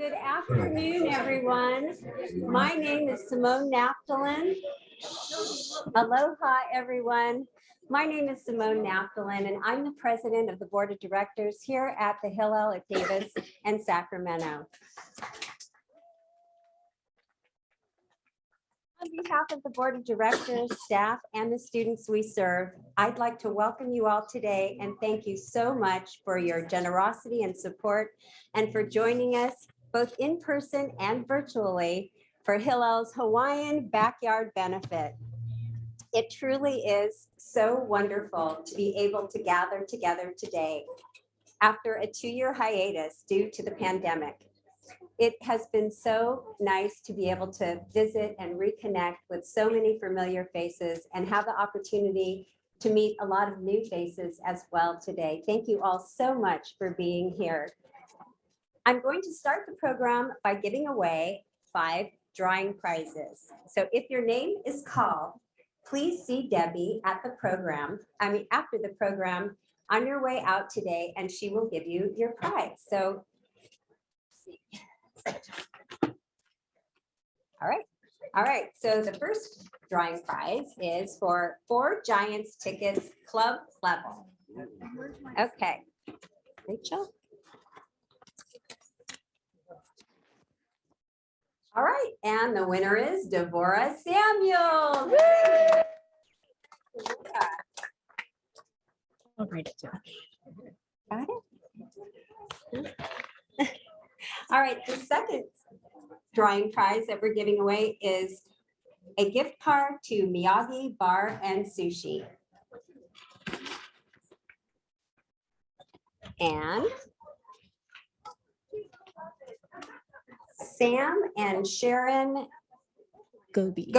Good afternoon, everyone. My name is Simone Naftalin. Aloha, everyone. My name is Simone Naftalin, and I'm the president of the board of directors here at the Hillel at Davis and Sacramento. On behalf of the board of directors, staff, and the students we serve, I'd like to welcome you all today and thank you so much for your generosity and support and for joining us both in person and virtually for Hillel's Hawaiian Backyard Benefit. It truly is so wonderful to be able to gather together today after a 2-year hiatus due to the pandemic. It has been so nice to be able to visit and reconnect with so many familiar faces and have the opportunity to meet a lot of new faces as well today. Thank you all so much for being here. I'm going to start the program by giving away 5 drawing prizes. So if your name is called, please see Debbie at the program, after the program on your way out today, and she will give you your prize. So All right. So the first drawing prize is for 4 Giants tickets, club level. Okay, Rachel. All right, and the winner is Devorah Samuel. I'll read it down. Got it? All right, the second drawing prize that we're giving away is a gift card to Miyagi Bar and Sushi. And Sam and Sharon Goby.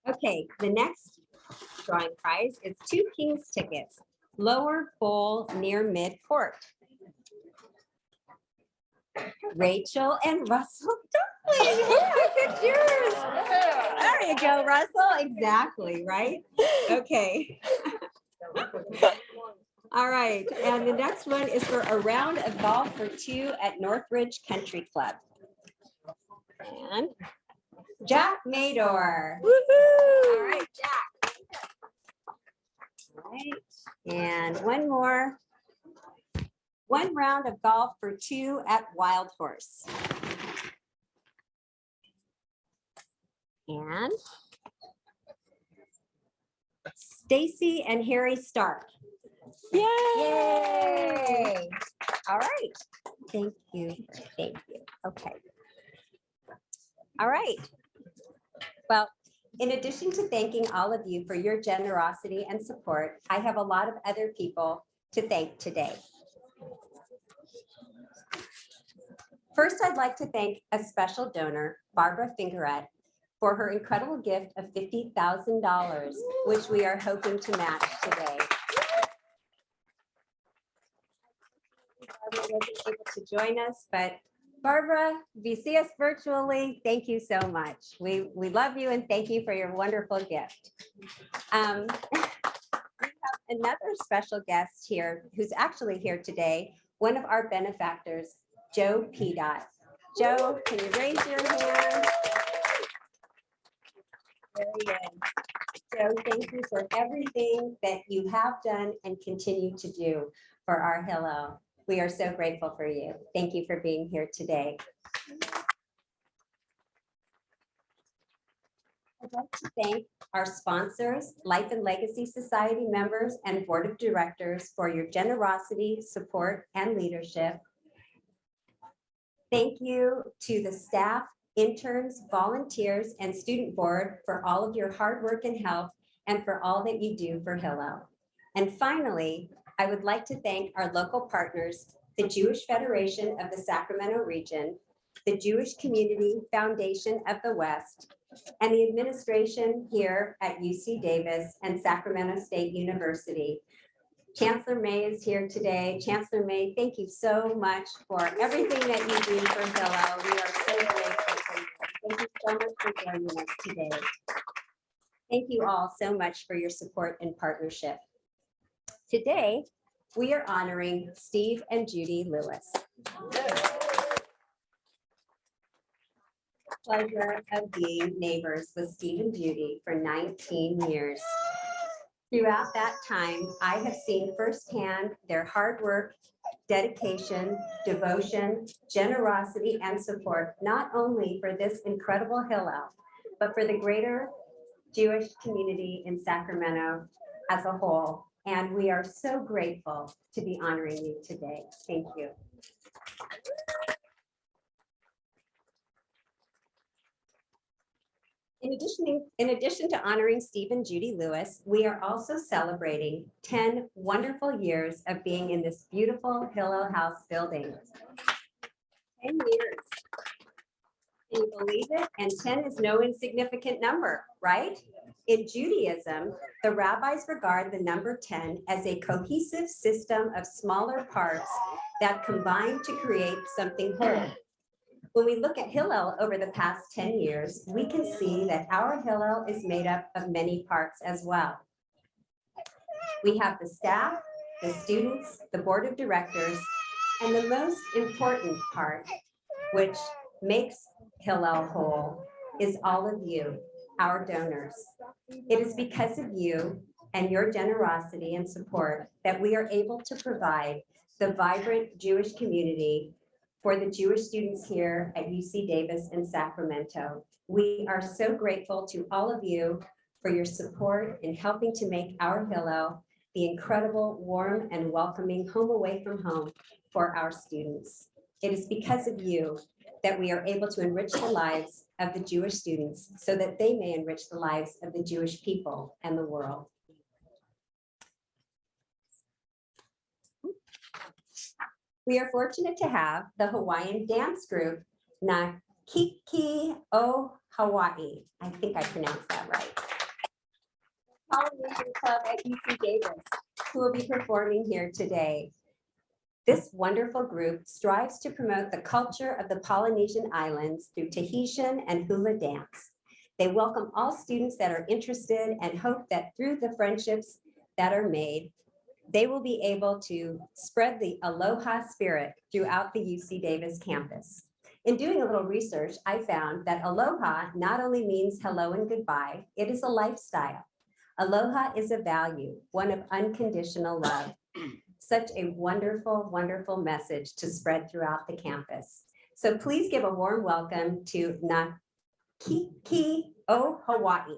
Okay, the next drawing prize is 2 Kings tickets, lower bowl near mid-court. Rachel and Russell Dumpling. Look at yours. There you go, Russell. Exactly, right? Okay. All right, and the next one is for a round of golf for 2 at Northridge Country Club. And Jack Mador. All right, Jack. All right, and one more. 1 round of golf for 2 at Wild Horse. And Stacy and Harry Stark. Yay! Yay! All right. Thank you. Thank you. Okay. All right. Well, in addition to thanking all of you for your generosity and support, I have a lot of other people to thank today. First, I'd like to thank a special donor, Barbara Fingerette, for her incredible gift of $50,000, which we are hoping to match today. Barbara wasn't able to join us, but Barbara, if you see us virtually, thank you so much. We love you and thank you for your wonderful gift. We have another special guest here who's actually here today, one of our benefactors, Joe P. Joe, can you raise your hand? There he is. Joe, thank you for everything that you have done and continue to do for our Hillel. We are so grateful for you. Thank you for being here today. I'd like to thank our sponsors, Life and Legacy Society members and board of directors for your generosity, support, and leadership. Thank you to the staff, interns, volunteers, and student board for all of your hard work and help and for all that you do for Hillel. And finally, I would like to thank our local partners, the Jewish Federation of the Sacramento region, the Jewish Community Foundation of the West, and the administration here at UC Davis and Sacramento State University. Chancellor May is here today. Chancellor May, thank you so much for everything that you do for Hillel. We are so grateful for you. Thank you so much for joining us today. Thank you all so much for your support and partnership. Today, We are honoring Steve and Judy Lewis. Pleasure of being neighbors with Steve and Judy for 19 years. Throughout that time, I have seen firsthand their hard work, dedication, devotion, generosity, and support, not only for this incredible Hillel, but for the greater Jewish community in Sacramento as a whole. And we are so grateful to be honoring you today. Thank you. In addition to honoring Steve and Judy Lewis, we are also celebrating 10 wonderful years of being in this beautiful Hillel House building. 10 years. Can you believe it? And 10 is no insignificant number, right? In Judaism, the rabbis regard the number 10 as a cohesive system of smaller parts that combine to create something whole. When we look at Hillel over the past 10 years, we can see that our Hillel is made up of many parts as well. We have the staff, the students, the board of directors, and the most important part, which makes Hillel whole, is all of you, our donors. It is because of you and your generosity and support that we are able to provide the vibrant Jewish community for the Jewish students here at UC Davis in Sacramento. We are so grateful to all of you for your support in helping to make our Hillel the incredible, warm, and welcoming home away from home for our students. It is because of you that we are able to enrich the lives of the Jewish students so that they may enrich the lives of the Jewish people and the world. We are fortunate to have the Hawaiian dance group, Nakiki O Hawaii. I think I pronounced that right. Polynesian Club at UC Davis, who will be performing here today. This wonderful group strives to promote the culture of the Polynesian islands through Tahitian and hula dance. They welcome all students that are interested and hope that through the friendships that are made, they will be able to spread the aloha spirit throughout the UC Davis campus. In doing a little research, I found that aloha not only means hello and goodbye, it is a lifestyle. Aloha is a value, one of unconditional love. Such a wonderful, wonderful message to spread throughout the campus. So please give a warm welcome to Nakiki O Hawaii.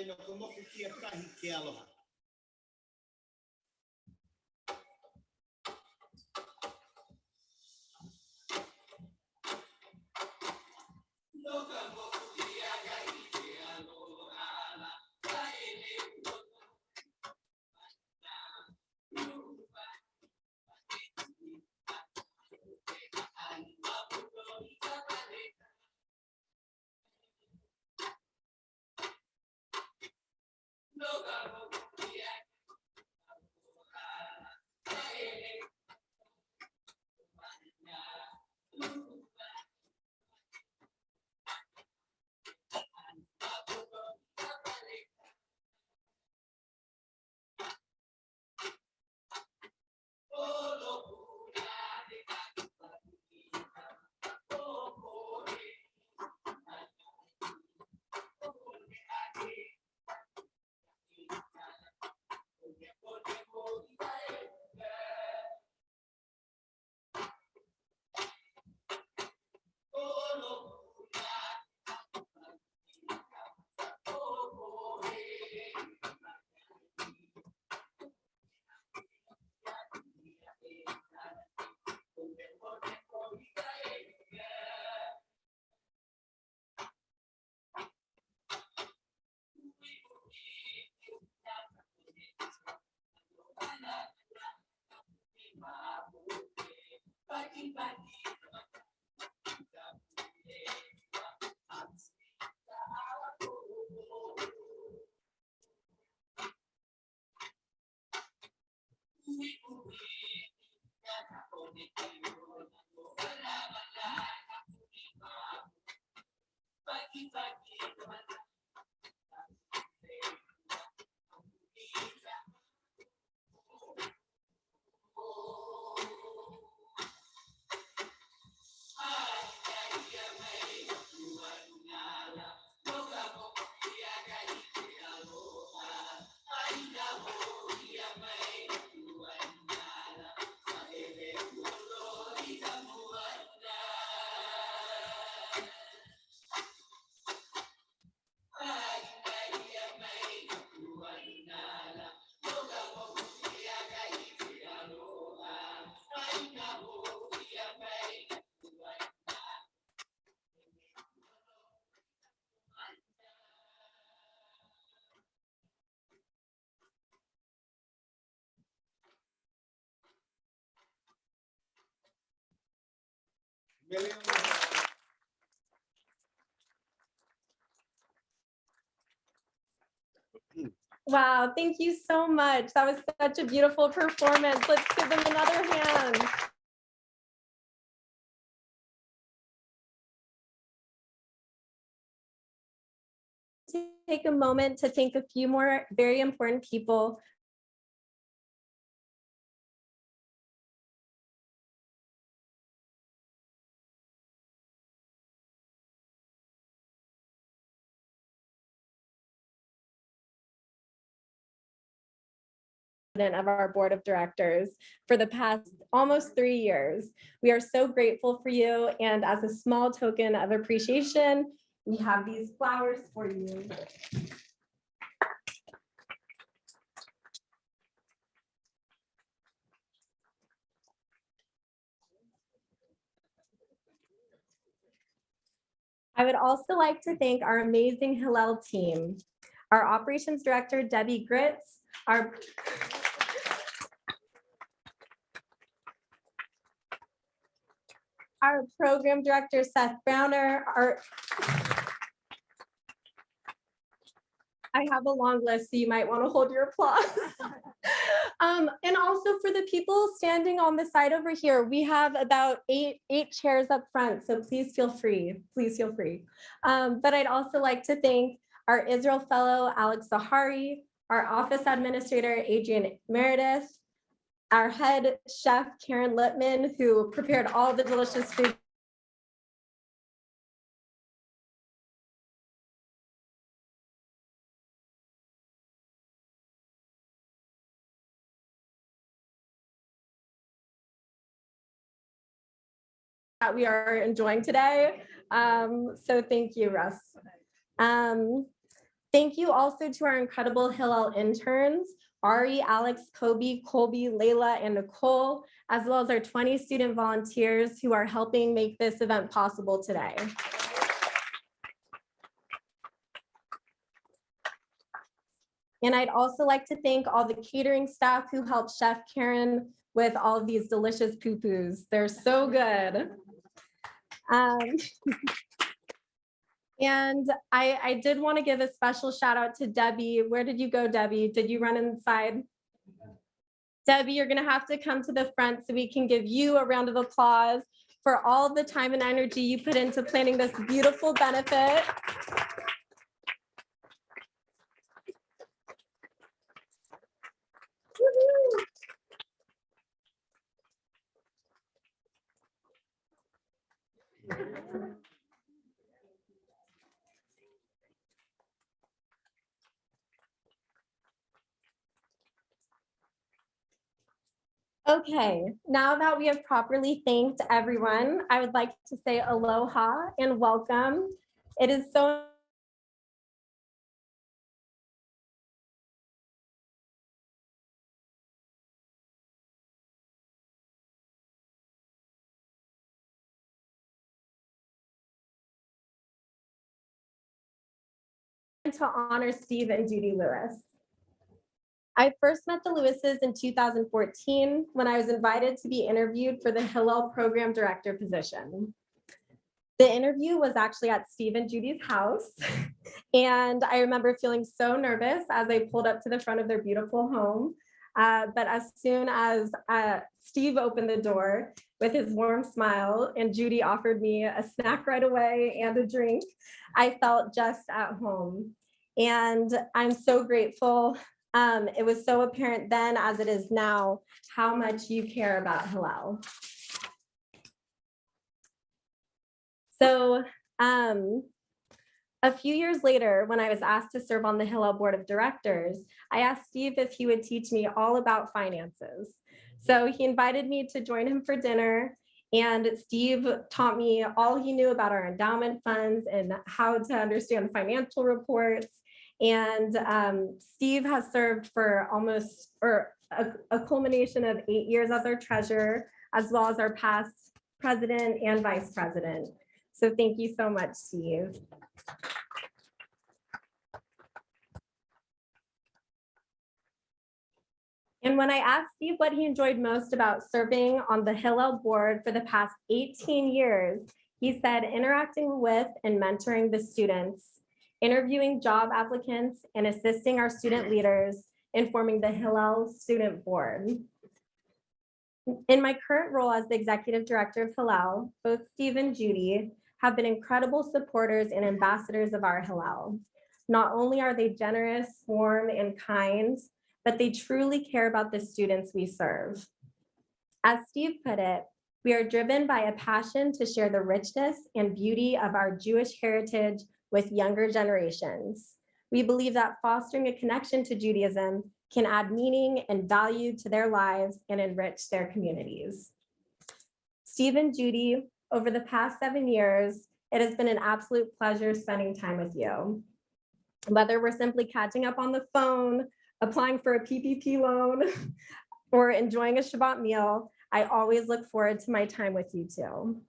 no komoku kia kahi ke aloha. Wow, thank you so much. That was such a beautiful performance. Let's give them another hand. Take a moment to thank a few more very important people of our board of directors for the past almost 3 years. We are so grateful for you, and as a small token of appreciation, we have these flowers for you. I would also like to thank our amazing Hillel team, our operations director, Debbie Gritz, our program director, Seth Browner, I have a long list, so you might want to hold your applause. And also for the people standing on the side over here, we have about eight chairs up front, so please feel free, please feel free. But I'd also like to thank our Israel Fellow, Alex Zahari, our office administrator, Adrian Meredith, our head chef, Karen Littman, who prepared all the delicious food that we are enjoying today. So thank you, Russ. Thank you also to our incredible Hillel interns, Ari, Alex, Kobe, Colby, Layla, and Nicole, as well as our 20 student volunteers who are helping make this event possible today. And I'd also like to thank all the catering staff who helped Chef Karen with all of these delicious poo-poos. They're so good. And I did want to give a special shout out to Debbie. Where did you go, Debbie? Did you run inside? Debbie, you're going to have to come to the front so we can give you a round of applause for all the time and energy you put into planning this beautiful benefit. Woo-hoo. Okay, now that we have properly thanked everyone, I would like to say aloha and welcome. It is so to honor Steve and Judy Lewis. I first met the Lewises in 2014 when I was invited to be interviewed for the Hillel program director position. The interview was actually at Steve and Judy's house. And I remember feeling so nervous as I pulled up to the front of their beautiful home. But as soon as Steve opened the door with his warm smile and Judy offered me a snack right away and a drink, I felt just at home. And I'm so grateful. It was so apparent then as it is now how much you care about Hillel. So a few years later, when I was asked to serve on the Hillel board of directors, I asked Steve if he would teach me all about finances. So he invited me to join him for dinner, and Steve taught me all he knew about our endowment funds and how to understand financial reports. And Steve has served for almost, or a culmination of 8 years as our treasurer, as well as our past president and vice president. So thank you so much, Steve. And when I asked Steve what he enjoyed most about serving on the Hillel board for the past 18 years, he said interacting with and mentoring the students, interviewing job applicants, and assisting our student leaders in forming the Hillel student board. In my current role as the executive director of Hillel, both Steve and Judy have been incredible supporters and ambassadors of our Hillel. Not only are they generous, warm, and kind, but they truly care about the students we serve. As Steve put it, we are driven by a passion to share the richness and beauty of our Jewish heritage with younger generations. We believe that fostering a connection to Judaism can add meaning and value to their lives and enrich their communities. Steve and Judy, over the past 7 years, it has been an absolute pleasure spending time with you. Whether we're simply catching up on the phone, applying for a PPP loan, or enjoying a Shabbat meal, I always look forward to my time with you too.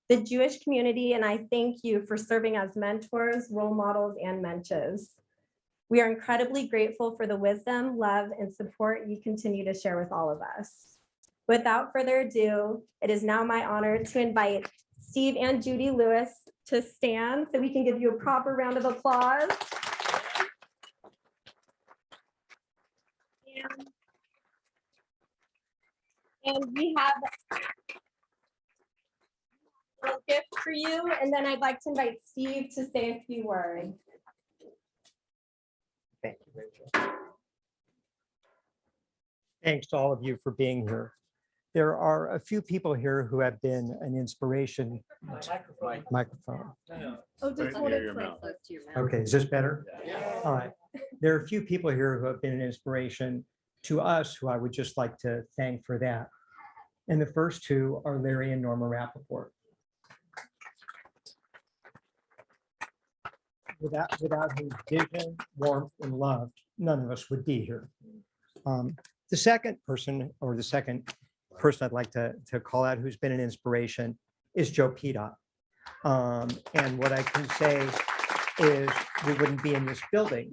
The Jewish community and I thank you for serving as mentors, role models, and menches. We are incredibly grateful for the wisdom, love, and support you continue to share with all of us. Without further ado, it is now my honor to invite Steve and Judy Lewis to stand so we can give you a proper round of applause. And we have a little gift for you, and then I'd like to invite Steve to say a few words. Thank you, Rachel. Thanks to all of you for being here. There are a few people here who have been an inspiration. Microphone. Oh, just hold it close. Okay, is this better? All right. There are a few people here who have been an inspiration to us who I would just like to thank for that. And the first two are Larry and Norma Rappaport. without whose vision, warmth, and love, none of us would be here. The second person I'd like to call out who's been an inspiration is Joe Pita. And what I can say is we wouldn't be in this building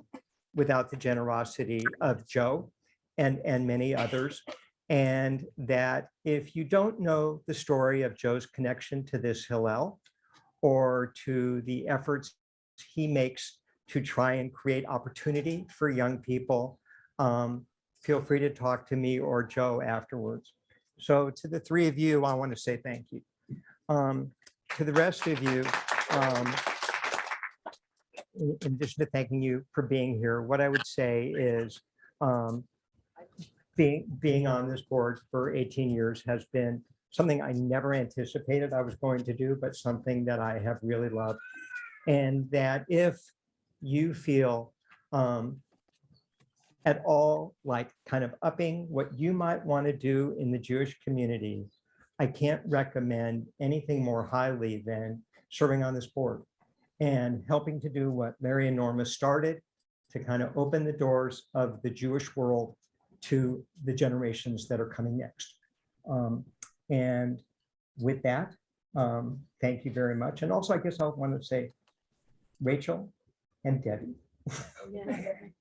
without the generosity of Joe and many others. And that if you don't know the story of Joe's connection to this Hillel or to the efforts he makes to try and create opportunity for young people, feel free to talk to me or Joe afterwards. So to the three of you, I want to say thank you. To the rest of you, in addition to thanking you for being here, what I would say is being on this board for 18 years has been something I never anticipated I was going to do, but something that I have really loved. And that if you feel at all like kind of upping what you might want to do in the Jewish community, I can't recommend anything more highly than serving on this board and helping to do what Larry and Norma started to kind of open the doors of the Jewish world to the generations that are coming next. And with that, thank you very much. And also, I guess I want to say, Rachel and Debbie,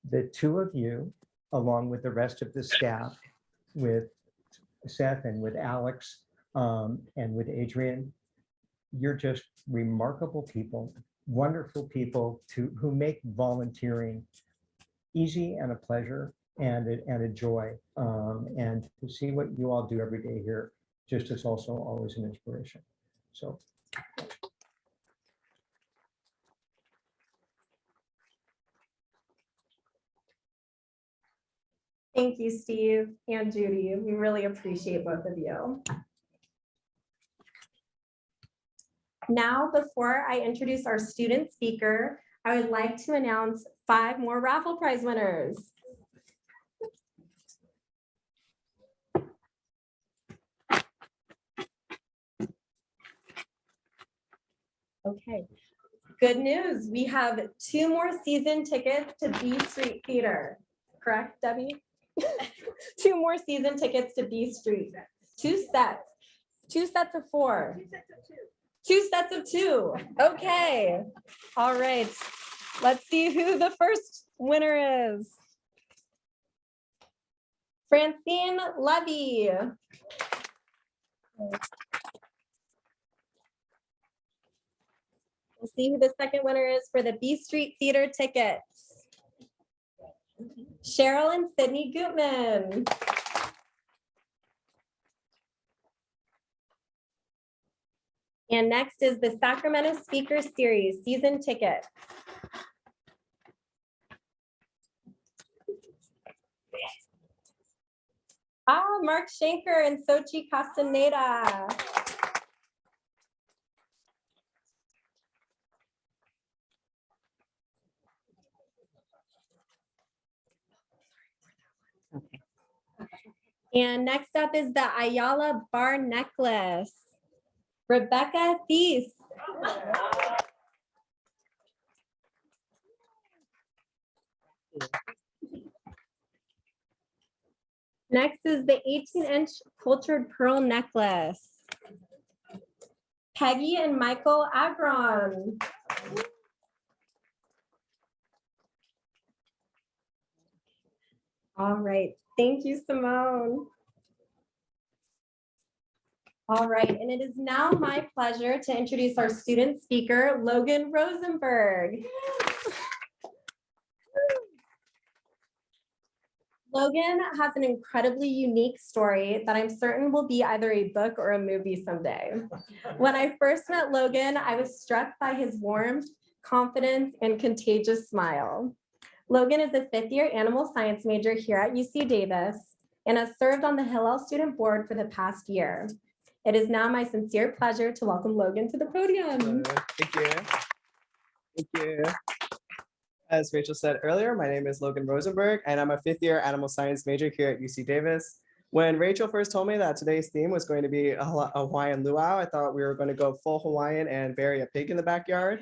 the two of you, along with the rest of the staff, with Seth and with Alex and with Adrian, you're just remarkable people, wonderful people who make volunteering easy and a pleasure and a joy. And to see what you all do every day here just is also always an inspiration. So. Thank you, Steve and Judy. We really appreciate both of you. Now, before I introduce our student speaker, I would like to announce 5 more raffle prize winners. Okay, good news. We have 2 more season tickets to B Street Theater. Correct, Debbie? 2 more season tickets to B Street. 2 sets. 2 sets of 4. 2 sets of 2. Okay. All right. Let's see who the first winner is. Francine Levy. We'll see who the second winner is for the B Street Theater tickets. Cheryl and Sydney Gutman. And next is the Sacramento Speaker Series season ticket. Mark Schenker and Sochi Castaneda. And next up is the Ayala Bar Necklace. Rebecca Thies. Next is the 18-inch cultured pearl necklace. Peggy and Michael Agron. All right, thank you, Simone. All right, and it is now my pleasure to introduce our student speaker, Logan Rosenberg. Logan has an incredibly unique story that I'm certain will be either a book or a movie someday. When I first met Logan, I was struck by his warmth, confidence, and contagious smile. Logan is a 5th-year animal science major here at UC Davis and has served on the Hillel student board for the past year. It is now my sincere pleasure to welcome Logan to the podium. Thank you. Thank you. As Rachel said earlier, my name is Logan Rosenberg, and I'm a 5th-year animal science major here at UC Davis. When Rachel first told me that today's theme was going to be a Hawaiian luau, I thought we were going to go full Hawaiian and bury a pig in the backyard.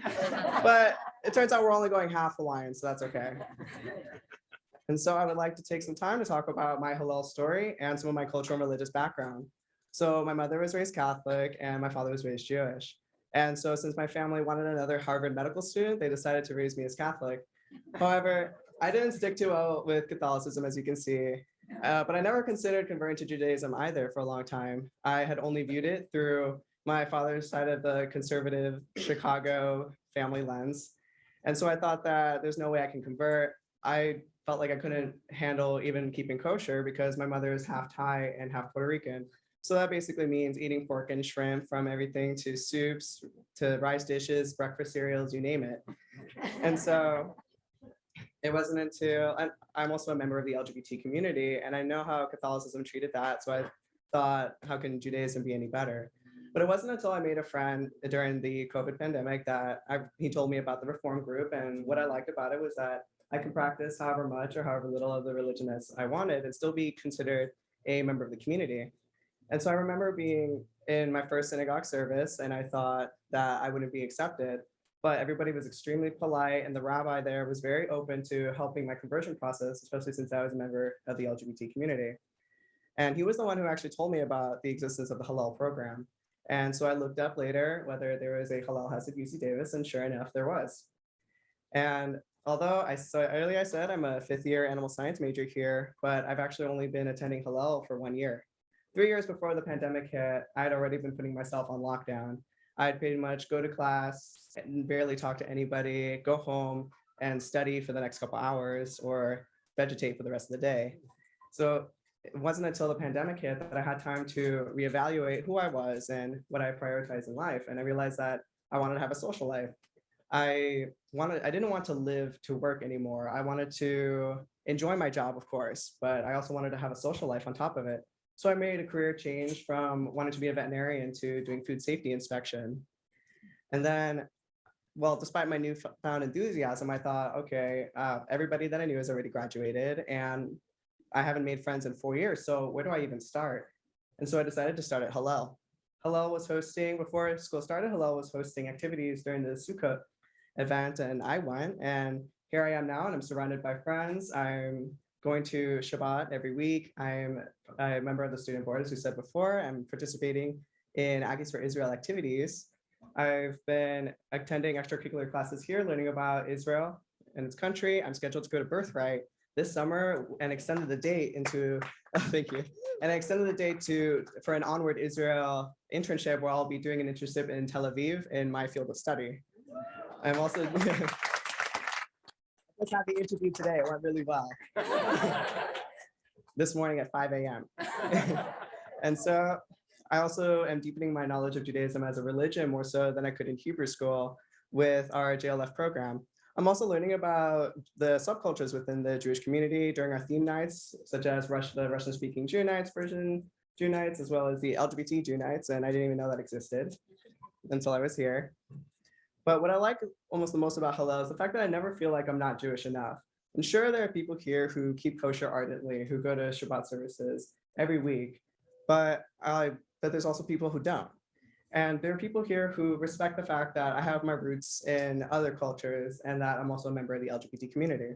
But it turns out we're only going half Hawaiian, so that's okay. And so I would like to take some time to talk about my Hillel story and some of my cultural and religious background. So my mother was raised Catholic and my father was raised Jewish. And so since my family wanted another Harvard medical student, they decided to raise me as Catholic. However, I didn't stick too well with Catholicism, as you can see. But I never considered converting to Judaism either for a long time. I had only viewed it through my father's side of the conservative Chicago family lens. And so I thought that there's no way I can convert. I felt like I couldn't handle even keeping kosher because my mother is half Thai and half Puerto Rican. So that basically means eating pork and shrimp, from everything to soups, to rice dishes, breakfast cereals, you name it. And so it wasn't until, I'm also a member of the LGBT community, and I know how Catholicism treated that. So I thought, how can Judaism be any better? But it wasn't until I made a friend during the COVID pandemic that he told me about the Reform group. And what I liked about it was that I could practice however much or however little of the religion as I wanted and still be considered a member of the community. And so I remember being in my first synagogue service, and I thought that I wouldn't be accepted. But everybody was extremely polite, and the rabbi there was very open to helping my conversion process, especially since I was a member of the LGBT community. And he was the one who actually told me about the existence of the Hillel program. And so I looked up later whether there was a Hillel Hesed UC Davis, and sure enough, there was. And although earlier I said I'm a fifth year animal science major here, but I've actually only been attending Hillel for 1 year. 3 years before the pandemic hit, I'd already been putting myself on lockdown. I'd pretty much go to class and barely talk to anybody, go home and study for the next couple hours or vegetate for the rest of the day. So it wasn't until the pandemic hit that I had time to reevaluate who I was and what I prioritized in life. And I realized that I wanted to have a social life. I didn't want to live to work anymore. I wanted to enjoy my job, of course, but I also wanted to have a social life on top of it. So I made a career change from wanting to be a veterinarian to doing food safety inspection. And then, well, despite my newfound enthusiasm, I thought, okay, everybody that I knew has already graduated and I haven't made friends in 4 years. So where do I even start? And so I decided to start at Hillel. Hillel was hosting, before school started, Hillel was hosting activities during the Sukkot event, and I went, and here I am now, and I'm surrounded by friends. I'm going to Shabbat every week. I'm a member of the student board, as we said before. I'm participating in Aggies for Israel activities. I've been attending extracurricular classes here, learning about Israel and its country. I'm scheduled to go to Birthright this summer and extended the date into, thank you. And I extended the date for an Onward Israel internship where I'll be doing an internship in Tel Aviv in my field of study. I'm also, let's have the interview today. It went really well. This morning at 5 a.m. And so I also am deepening my knowledge of Judaism as a religion more so than I could in Hebrew school with our JLF program. I'm also learning about the subcultures within the Jewish community during our theme nights, such as the Russian-speaking Jew nights, Persian Jew nights, as well as the LGBT Jew nights, and I didn't even know that existed until I was here. But what I like almost the most about Hillel is the fact that I never feel like I'm not Jewish enough. And sure, there are people here who keep kosher ardently, who go to Shabbat services every week, but there's also people who don't. And there are people here who respect the fact that I have my roots in other cultures and that I'm also a member of the LGBT community.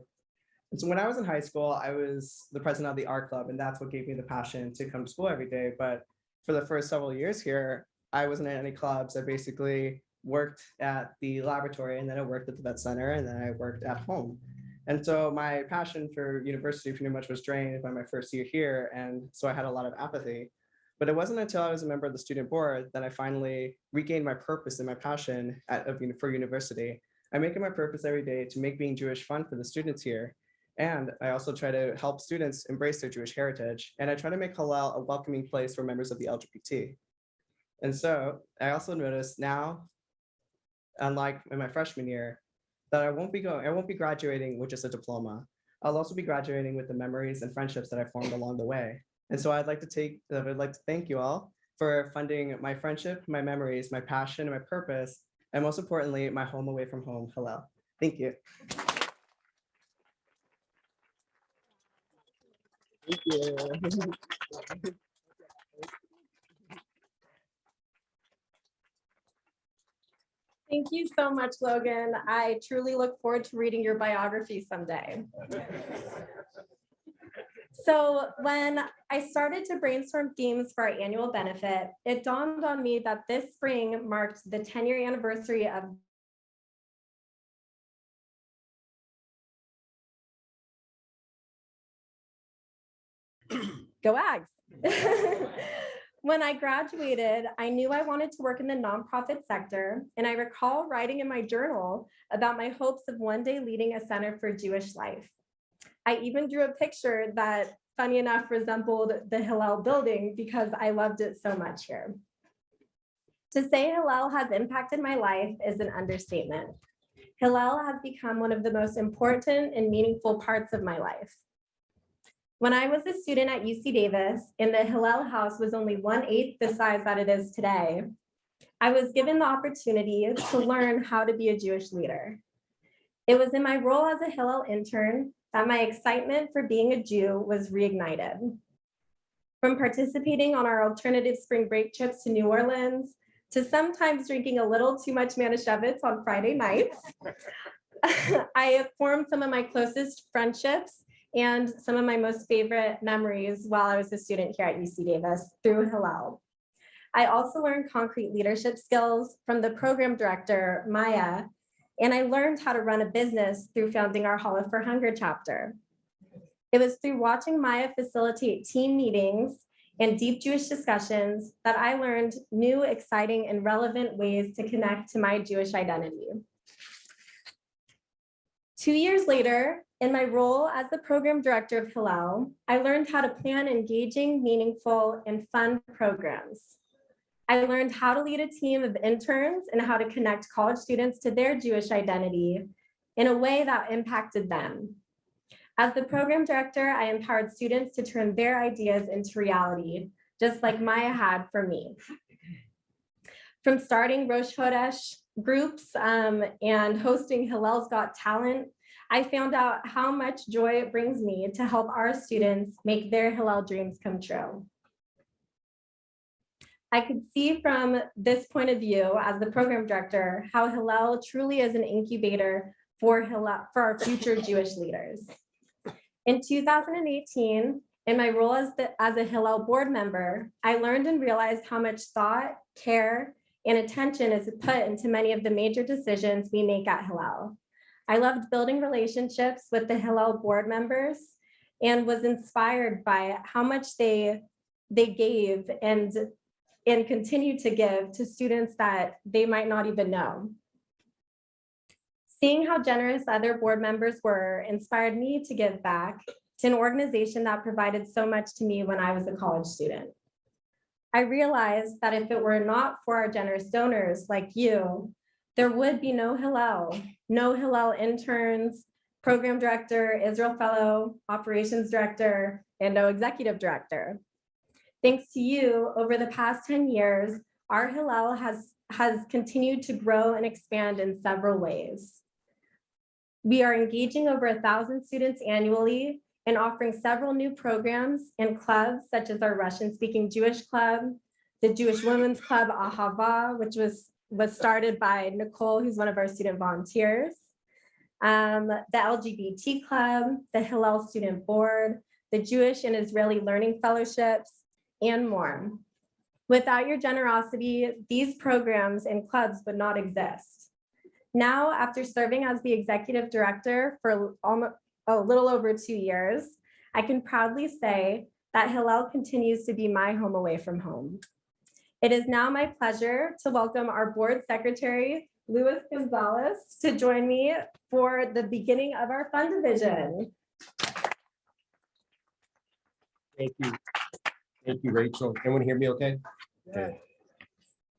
And so when I was in high school, I was the president of the art club, and that's what gave me the passion to come to school every day. But for the first several years here, I wasn't in any clubs. I basically worked at the laboratory, and then I worked at the vet center, and then I worked at home. And so my passion for university pretty much was drained by my first year here. And so I had a lot of apathy. But it wasn't until I was a member of the student board that I finally regained my purpose and my passion for university. I make it my purpose every day to make being Jewish fun for the students here. And I also try to help students embrace their Jewish heritage. And I try to make Hillel a welcoming place for members of the LGBT. And so I also noticed now, unlike in my freshman year, that I won't be graduating with just a diploma. I'll also be graduating with the memories and friendships that I formed along the way. And so I'd like to thank you all for funding my friendship, my memories, my passion, and my purpose, and most importantly, my home away from home, Hillel. Thank you. Thank you. Thank you so much, Logan. I truly look forward to reading your biography someday. So when I started to brainstorm themes for our annual benefit, it dawned on me that this spring marked the 10-year anniversary of Go Ags. When I graduated, I knew I wanted to work in the nonprofit sector, and I recall writing in my journal about my hopes of one day leading a center for Jewish life. I even drew a picture that, funny enough, resembled the Hillel building because I loved it so much here. To say Hillel has impacted my life is an understatement. Hillel has become one of the most important and meaningful parts of my life. When I was a student at UC Davis and the Hillel house was only 1/8 the size that it is today, I was given the opportunity to learn how to be a Jewish leader. It was in my role as a Hillel intern that my excitement for being a Jew was reignited. From participating on our alternative spring break trips to New Orleans, to sometimes drinking a little too much Manischewitz on Friday nights, I have formed some of my closest friendships and some of my most favorite memories while I was a student here at UC Davis through Hillel. I also learned concrete leadership skills from the program director, Maya, and I learned how to run a business through founding our Hollow for Hunger chapter. It was through watching Maya facilitate team meetings and deep Jewish discussions that I learned new, exciting, and relevant ways to connect to my Jewish identity. 2 years later, in my role as the program director of Hillel, I learned how to plan engaging, meaningful, and fun programs. I learned how to lead a team of interns and how to connect college students to their Jewish identity in a way that impacted them. As the program director, I empowered students to turn their ideas into reality, just like Maya had for me. From starting Rosh Chodesh groups and hosting Hillel's Got Talent, I found out how much joy it brings me to help our students make their Hillel dreams come true. I could see from this point of view as the program director how Hillel truly is an incubator for our future Jewish leaders. In 2018, in my role as a Hillel board member, I learned and realized how much thought, care, and attention is put into many of the major decisions we make at Hillel. I loved building relationships with the Hillel board members and was inspired by how much they gave and continue to give to students that they might not even know. Seeing how generous other board members were inspired me to give back to an organization that provided so much to me when I was a college student. I realized that if it were not for our generous donors like you, there would be no Hillel interns, program director, Israel fellow, operations director, and no executive director. Thanks to you, over the past 10 years, our Hillel has continued to grow and expand in several ways. We are engaging over 1,000 students annually and offering several new programs and clubs, such as our Russian-speaking Jewish club, the Jewish Women's Club Ahava, which was started by Nicole, who's one of our student volunteers, the LGBT Club, the Hillel Student Board, the Jewish and Israeli Learning Fellowships, and more. Without your generosity, these programs and clubs would not exist. Now, after serving as the executive director for a little over 2 years, I can proudly say that Hillel continues to be my home away from home. It is now my pleasure to welcome our board secretary, Luis Gonzalez, to join me for the beginning of our fund division. Thank you. Thank you, Rachel. Everyone hear me okay? Okay.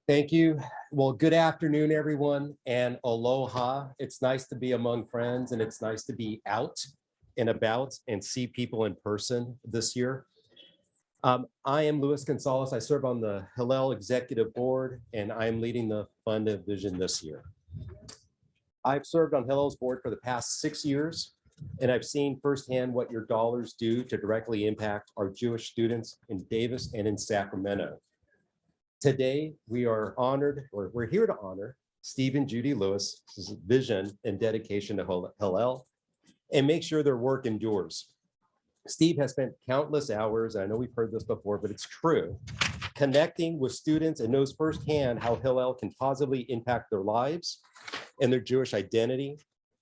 Thank you. Well, good afternoon, everyone, and aloha. It's nice to be among friends, and it's nice to be out and about and see people in person this year. I am Luis Gonzalez. I serve on the Hillel Executive Board, and I'm leading the fund division this year. I've served on Hillel's board for the past 6 years, and I've seen firsthand what your dollars do to directly impact our Jewish students in Davis and in Sacramento. Today, we are honored, or we're here to honor Steve and Judy Lewis's vision and dedication to Hillel and make sure their work endures. Steve has spent countless hours, I know we've heard this before, but it's true, connecting with students and knows firsthand how Hillel can positively impact their lives and their Jewish identity.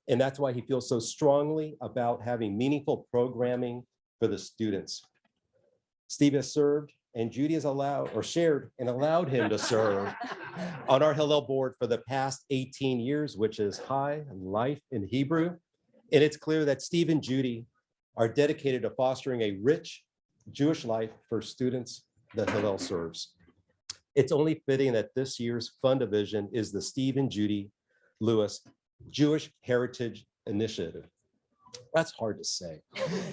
And that's why he feels so strongly about having meaningful programming for the students. Steve has served and Judy has allowed or shared and allowed him to serve on our Hillel board for the past 18 years, which is High Life in Hebrew. And it's clear that Steve and Judy are dedicated to fostering a rich Jewish life for students that Hillel serves. It's only fitting that this year's fund division is the Steve and Judy Lewis Jewish Heritage Initiative. That's hard to say.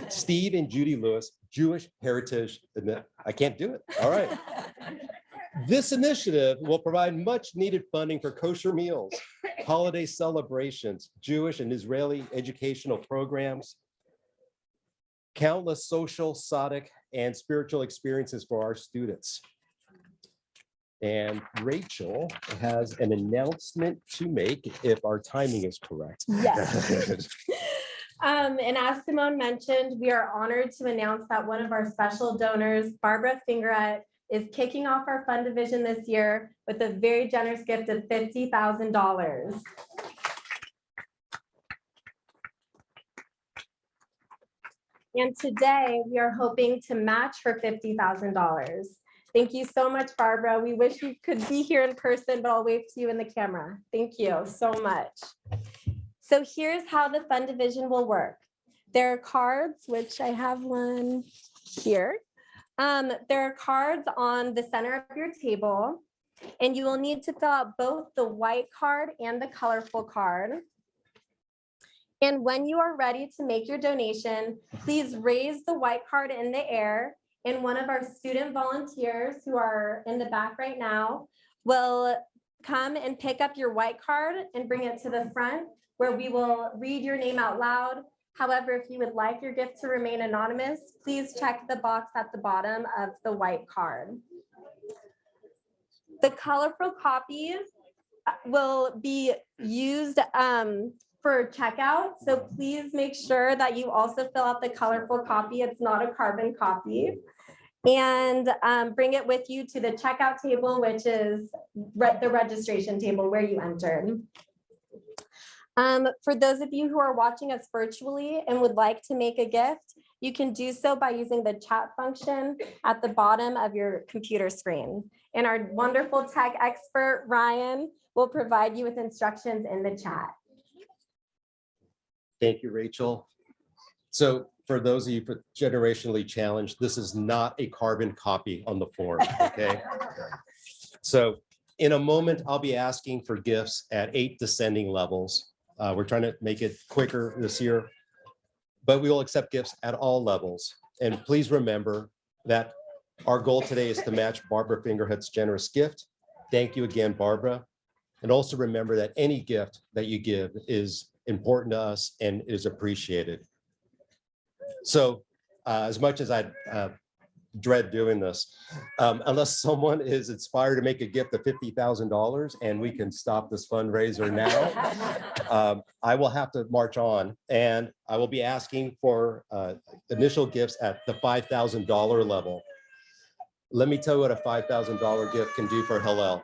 Steve and Judy Lewis Jewish Heritage. I can't do it. All right. This initiative will provide much needed funding for kosher meals, holiday celebrations, Jewish and Israeli educational programs, countless social, sadic, and spiritual experiences for our students. And Rachel has an announcement to make if our timing is correct. Yes. And as Simone mentioned, we are honored to announce that one of our special donors, Barbara Fingerett, is kicking off our fund division this year with a very generous gift of $50,000. And today we are hoping to match her $50,000. Thank you so much, Barbara. We wish you could be here in person, but I'll wave to you in the camera. Thank you so much. So here's how the fund division will work. There are cards, which I have one here. There are cards on the center of your table, and you will need to fill out both the white card and the colorful card. And when you are ready to make your donation, please raise the white card in the air, and one of our student volunteers who are in the back right now will come and pick up your white card and bring it to the front, where we will read your name out loud. However, if you would like your gift to remain anonymous, please check the box at the bottom of the white card. The colorful copy will be used for checkout. So please make sure that you also fill out the colorful copy. It's not a carbon copy. And bring it with you to the checkout table, which is the registration table where you entered. For those of you who are watching us virtually and would like to make a gift, you can do so by using the chat function at the bottom of your computer screen. And our wonderful tech expert, Ryan, will provide you with instructions in the chat. Thank you, Rachel. So for those of you generationally challenged, this is not a carbon copy on the form, okay? So in a moment, I'll be asking for gifts at 8 descending levels. We're trying to make it quicker this year, but we will accept gifts at all levels. And please remember that our goal today is to match Barbara Fingerhead's generous gift. Thank you again, Barbara. And also remember that any gift that you give is important to us and is appreciated. So as much as I dread doing this, unless someone is inspired to make a gift of $50,000 and we can stop this fundraiser now, I will have to march on, and I will be asking for initial gifts at the $5,000 level. Let me tell you what a $5,000 gift can do for Hillel.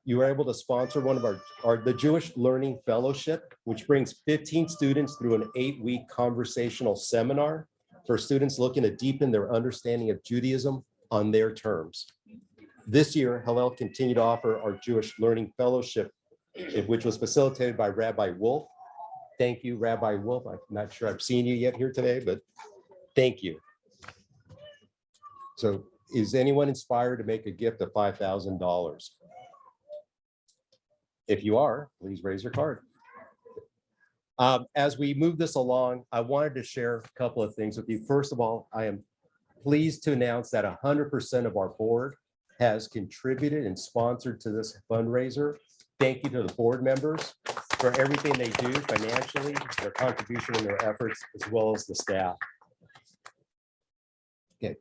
You were able to sponsor one of the Jewish Learning Fellowship, which brings 15 students through an 8-week conversational seminar for students looking to deepen their understanding of Judaism on their terms. This year, Hillel continued to offer our Jewish Learning Fellowship, which was facilitated by Rabbi Wolf. Thank you, Rabbi Wolf. I'm not sure I've seen you yet here today, but thank you. So is anyone inspired to make a gift of $5,000? If you are, please raise your card. As we move this along, I wanted to share a couple of things with you. First of all, I am pleased to announce that 100% of our board has contributed and sponsored to this fundraiser. Thank you to the board members. for everything they do financially, their contribution and their efforts, as well as the staff. Okay,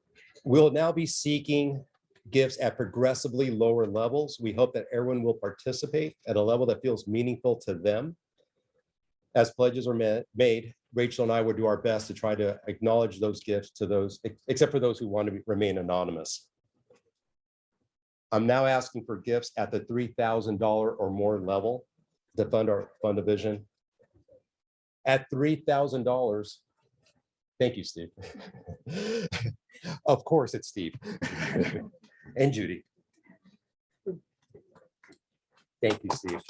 we'll now be seeking gifts at progressively lower levels. We hope that everyone will participate at a level that feels meaningful to them. As pledges are made, Rachel and I will do our best to try to acknowledge those gifts to those, except for those who want to remain anonymous. I'm now asking for gifts at the $3,000 or more level to fund the vision. At $3,000, thank you, Steve. Of course, it's Steve and Judy. Thank you, Steve.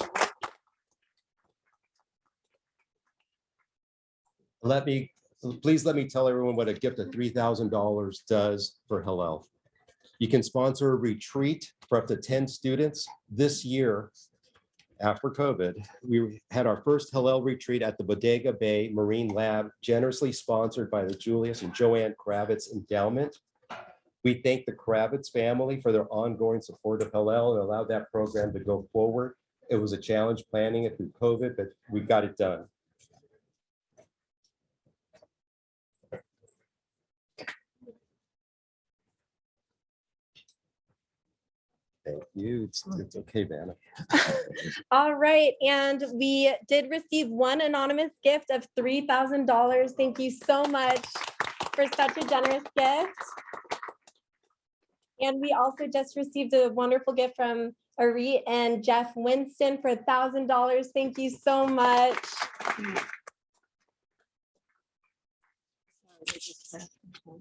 Please let me tell everyone what a gift of $3,000 does for Hillel. You can sponsor a retreat for up to 10 students. This year, after COVID, we had our first Hillel retreat at the Bodega Bay Marine Lab, generously sponsored by the Julius and Joanne Kravitz Endowment. We thank the Kravitz family for their ongoing support of Hillel and allowed that program to go forward. It was a challenge planning it through COVID, but we got it done. Thank you. It's okay, Vanna. All right, and we did receive one anonymous gift of $3,000. Thank you so much for such a generous gift. And we also just received a wonderful gift from Ari and Jeff Winston for $1,000. Thank you so much.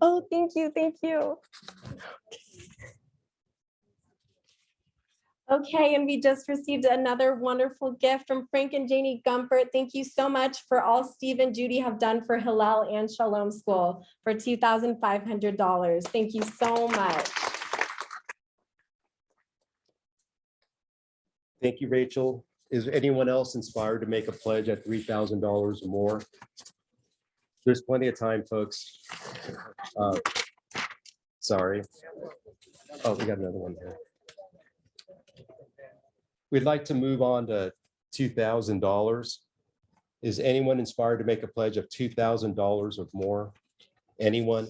Oh, thank you, thank you. Okay, and we just received another wonderful gift from Frank and Janie Gumpert. Thank you so much for all Steve and Judy have done for Hillel and Shalom School for $2,500. Thank you so much. Thank you, Rachel. Is anyone else inspired to make a pledge at $3,000 or more? There's plenty of time, folks. Sorry. Oh, we got another one here. We'd like to move on to $2,000. Is anyone inspired to make a pledge of $2,000 or more? Anyone?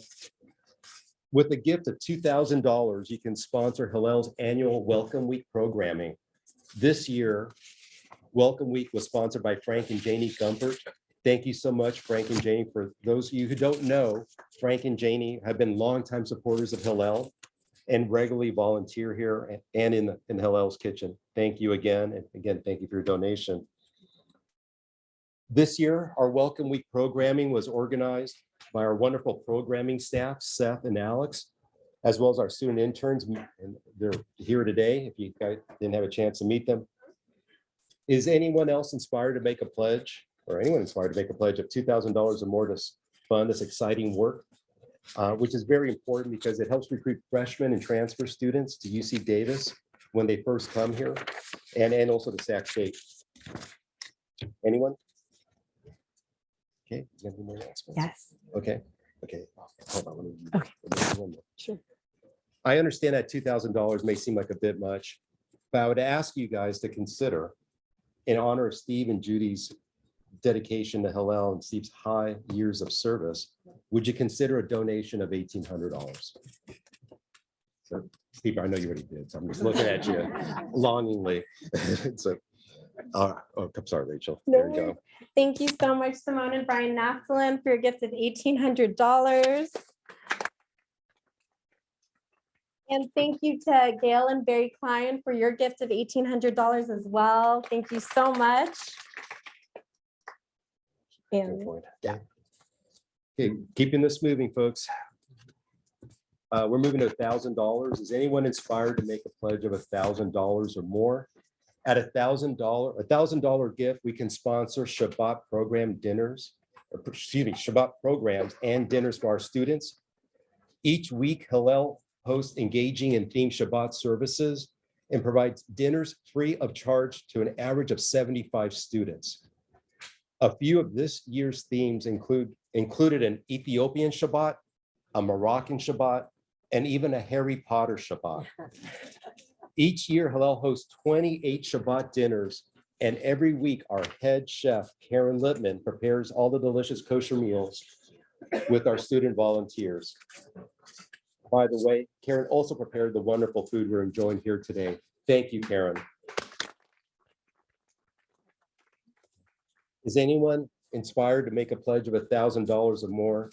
With a gift of $2,000, you can sponsor Hillel's annual Welcome Week programming. This year, Welcome Week was sponsored by Frank and Janie Gumpert. Thank you so much, Frank and Janie. For those of you who don't know, Frank and Janie have been longtime supporters of Hillel and regularly volunteer here and in Hillel's kitchen. Thank you again. And again, thank you for your donation. This year, our Welcome Week programming was organized by our wonderful programming staff, Seth and Alex, as well as our student interns. And they're here today if you guys didn't have a chance to meet them. Is anyone else inspired to make a pledge, or anyone inspired to make a pledge of $2,000 or more to fund this exciting work? Which is very important because it helps recruit freshmen and transfer students to UC Davis when they first come here, and also to Sac State. Anyone? Okay. You have any more announcements? Yes. Okay. Okay. Hold on. Okay. One more. Sure. I understand that $2,000 may seem like a bit much, but I would ask you guys to consider, in honor of Steve and Judy's dedication to Hillel and Steve's high years of service, would you consider a donation of $1,800? So, Steve, I know you already did, so I'm just looking at you longingly. So, oh, I'm sorry, Rachel. There you go. Thank you so much, Simone and Brian Naftalin, for your gift of $1,800. And thank you to Gail and Barry Klein for your gift of $1,800 as well. Thank you so much. And Yeah. Okay, keeping this moving, folks. We're moving to $1,000. Is anyone inspired to make a pledge of $1,000 or more? At $1,000 gift, we can sponsor Shabbat program dinners, or excuse me, Shabbat programs and dinners for our students. Each week, Hillel hosts engaging and themed Shabbat services and provides dinners free of charge to an average of 75 students. A few of this year's themes included an Ethiopian Shabbat, a Moroccan Shabbat, and even a Harry Potter Shabbat. Each year, Hillel hosts 28 Shabbat dinners And every week, our head chef, Karen Lippman, prepares all the delicious kosher meals with our student volunteers. By the way, Karen also prepared the wonderful food we're enjoying here today. Thank you, Karen. Is anyone inspired to make a pledge of $1,000 or more?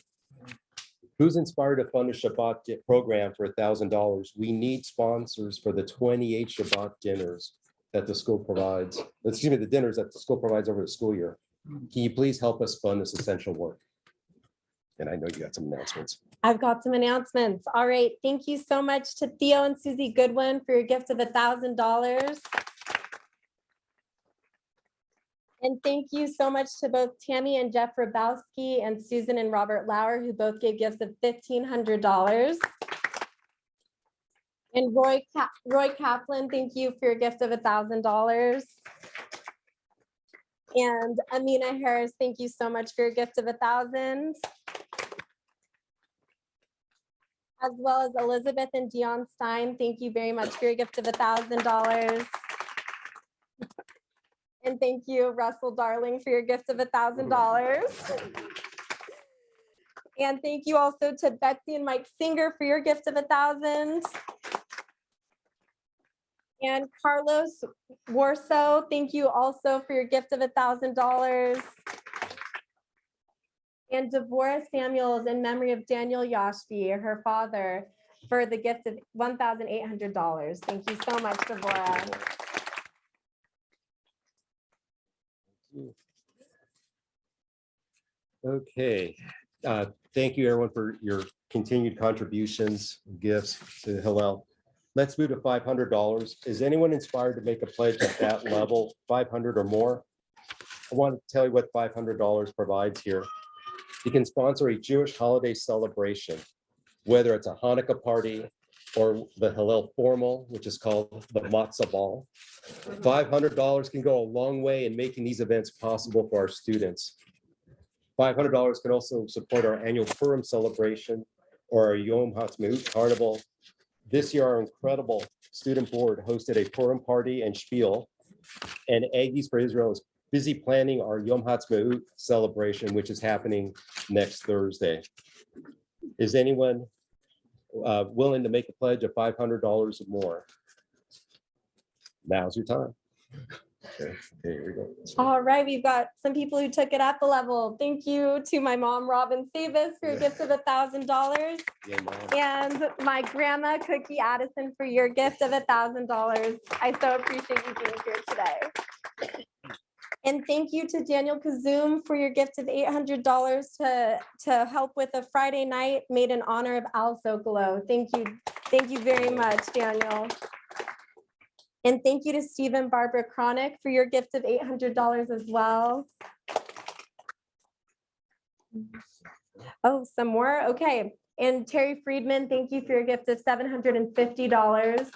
Who's inspired to fund a Shabbat program for $1,000? We need sponsors for the 28 Shabbat dinners that the school provides. Excuse me, the dinners that the school provides over the school year. Can you please help us fund this essential work? And I know you got some announcements. I've got some announcements. All right. Thank you so much to Theo and Susie Goodwin for your gift of $1,000. And thank you so much to both Tammy and Jeff Rabowski and Susan and Robert Lauer, who both gave gifts of $1,500. And Roy Kaplan, thank you for your gift of $1,000. And Amina Harris, thank you so much for your gift of $1,000. As well as Elizabeth and Dion Stein, thank you very much for your gift of $1,000. And thank you, Russell Darling, for your gift of $1,000. And thank you also to Betsy and Mike Singer for your gift of $1,000. And Carlos Warso, thank you also for your gift of $1,000. And Devorah Samuels in memory of Daniel Yashvi, her father, for the gift of $1,800. Thank you so much, Devorah. Okay, thank you everyone for your continued contributions, gifts to Hillel. Let's move to $500. Is anyone inspired to make a pledge at that level, 500 or more? I want to tell you what $500 provides here. You can sponsor a Jewish holiday celebration, whether it's a Hanukkah party or the Hillel formal, which is called the matzah ball. $500 can go a long way in making these events possible for our students. $500 can also support our annual Purim celebration or our Yom Ha'atzmaut carnival. This year, our incredible student board hosted a Purim party and spiel, and Aggies for Israel is busy planning our Yom Ha'atzmaut celebration, which is happening next Thursday. Is anyone willing to make a pledge of $500 or more? Now's your time. Okay, here we go. All right, we've got some people who took it up a level. Thank you to my mom, Robin Savis, for your gift of $1,000. Yeah, Mom. And my grandma, Cookie Addison, for your gift of $1,000. I so appreciate you being here today. And thank you to Daniel Kazoom for your gift of $800 to help with a Friday night made in honor of Al Sokolow. Thank you very much, Daniel. And thank you to Steve and Barbara Cronick for your gift of $800 as well. Oh, some more? Okay. And Terry Friedman, thank you for your gift of $750.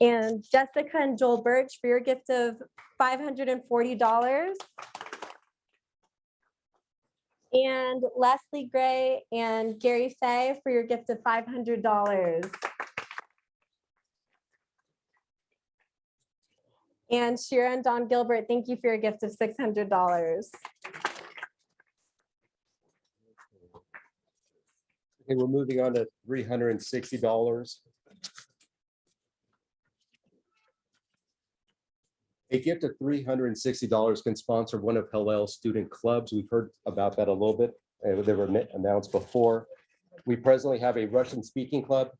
And Jessica and Joel Birch for your gift of $540. And Leslie Gray and Gary Fay for your gift of $500. And Shira and Don Gilbert, thank you for your gift of $600. Okay, we're moving on to $360. A gift of $360 can sponsor one of Hillel's student clubs. We've heard about that a little bit. They were announced before. We presently have a Russian speaking club,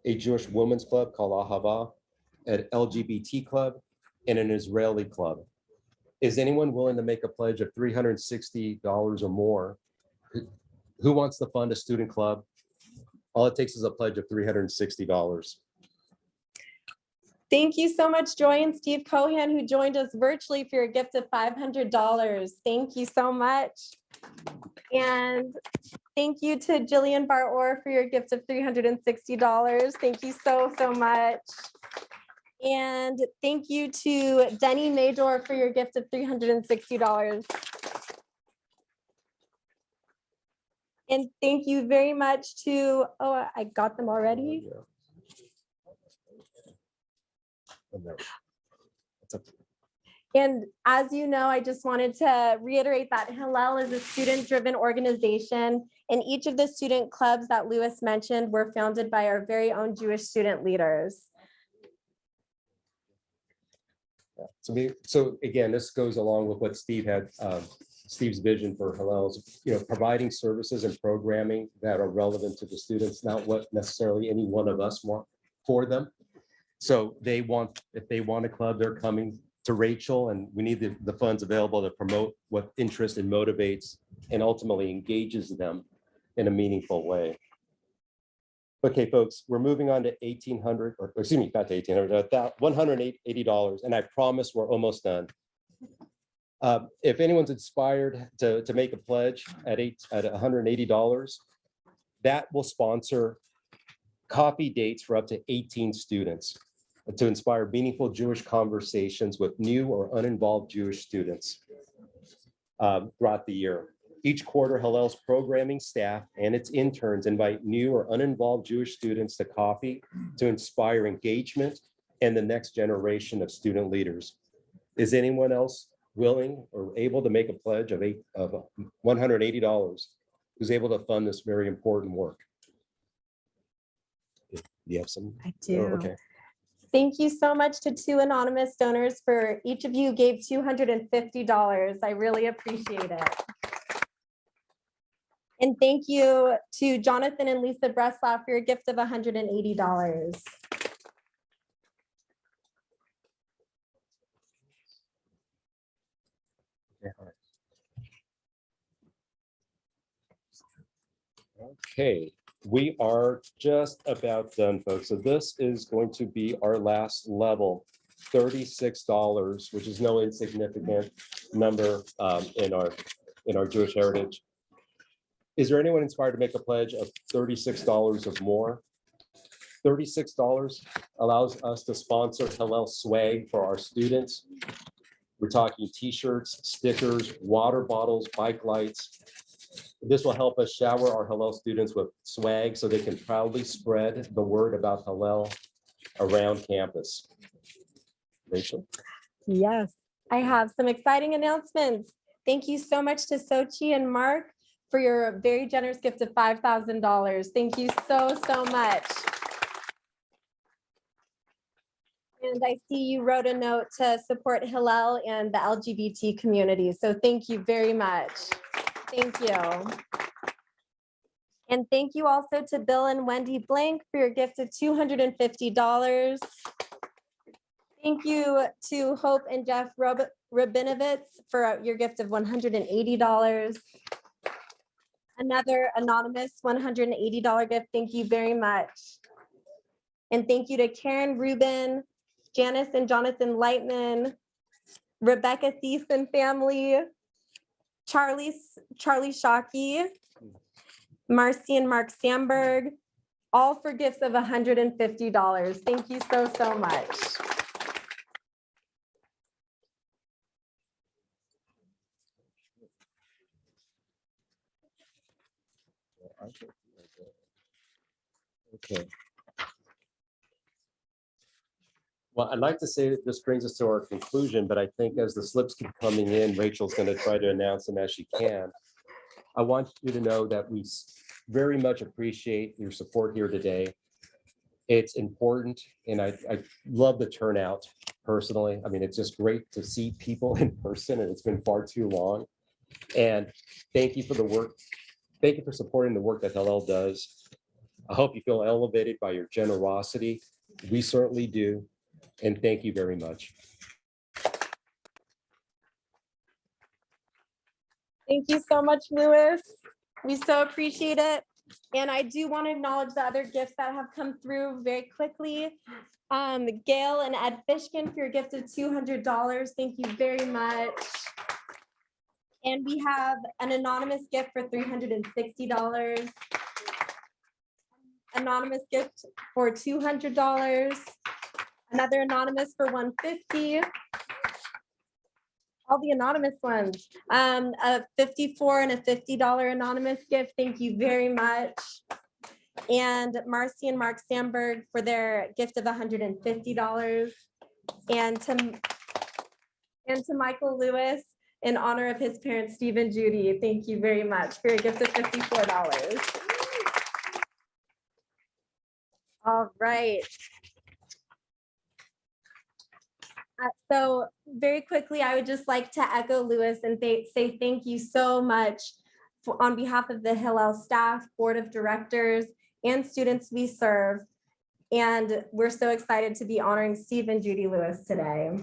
a Jewish women's club called Ahava, an LGBT club, and an Israeli club. Is anyone willing to make a pledge of $360 or more? Who wants to fund a student club? All it takes is a pledge of $360. Thank you so much, Joy and Steve Cohan, who joined us virtually for your gift of $500. Thank you so much. And thank you to Jillian Bar-Or for your gift of $360. Thank you so, so much. And thank you to Denny Nador for your gift of $360. And thank you very much to, oh, I got them already. It's up to you. And as you know, I just wanted to reiterate that Hillel is a student-driven organization, and each of the student clubs that Lewis mentioned were founded by our very own Jewish student leaders. Yeah. So again, this goes along with what Steve had, Steve's vision for Hillel's, providing services and programming that are relevant to the students, not what necessarily any one of us want for them. So if they want a club, they're coming to Rachel, and we need the funds available to promote what interests and motivates and ultimately engages them in a meaningful way. Okay, folks, we're moving on to $1,800, or excuse me, not to $1,800, $180, and I promise we're almost done. If anyone's inspired to make a pledge at $180, that will sponsor coffee dates for up to 18 students to inspire meaningful Jewish conversations with new or uninvolved Jewish students throughout the year. Each quarter, Hillel's programming staff and its interns invite new or uninvolved Jewish students to coffee to inspire engagement and the next generation of student leaders. Is anyone else willing or able to make a pledge of $180 who's able to fund this very important work? Do you have some? I do. Oh, okay. Thank you so much to 2 anonymous donors. For each of you gave $250. I really appreciate it. And thank you to Jonathan and Lisa Breslau for your gift of $180. Okay, we are just about done, folks. So this is going to be our last level, $36, which is no insignificant number in our Jewish heritage. Is there anyone inspired to make a pledge of $36 or more? $36 allows us to sponsor Hillel swag for our students. We're talking t-shirts, stickers, water bottles, bike lights. This will help us shower our Hillel students with swag so they can proudly spread the word about Hillel around campus. Rachel? Yes, I have some exciting announcements. Thank you so much to Sochi and Mark for your very generous gift of $5,000. Thank you so, so much. And I see you wrote a note to support Hillel and the LGBT community. So thank you very much. Thank you. And thank you also to Bill and Wendy Blank for your gift of $250. Thank you to Hope and Jeff Rabinovitz for your gift of $180. Another anonymous $180 gift. Thank you very much. And thank you to Karen Rubin, Janice and Jonathan Lightman, Rebecca Thiessen family, Charlie Shockey, Marcy and Mark Sandberg, all for gifts of $150. Thank you so, so much. Okay. Well, I'd like to say that this brings us to our conclusion, but I think as the slips keep coming in, Rachel's going to try to announce them as she can. I want you to know that we very much appreciate your support here today. It's important, and I love the turnout personally. I mean, it's just great to see people in person, and it's been far too long. And thank you for the work. Thank you for supporting the work that Hillel does. I hope you feel elevated by your generosity. We certainly do. And thank you very much. Thank you so much, Lewis. We so appreciate it. And I do want to acknowledge the other gifts that have come through very quickly. Gail and Ed Fishkin for your gift of $200. Thank you very much. And we have an anonymous gift for $360. Anonymous gift for $200. Another anonymous for $150. All the anonymous ones. A $54 and a $50 anonymous gift. Thank you very much. And Marcy and Mark Sandberg for their gift of $150. And to Michael Lewis, in honor of his parents, Steve and Judy, thank you very much for your gift of $54. All right. So very quickly, I would just like to echo Lewis and say thank you so much on behalf of the Hillel staff, board of directors, and students we serve. And we're so excited to be honoring Steve and Judy Lewis today.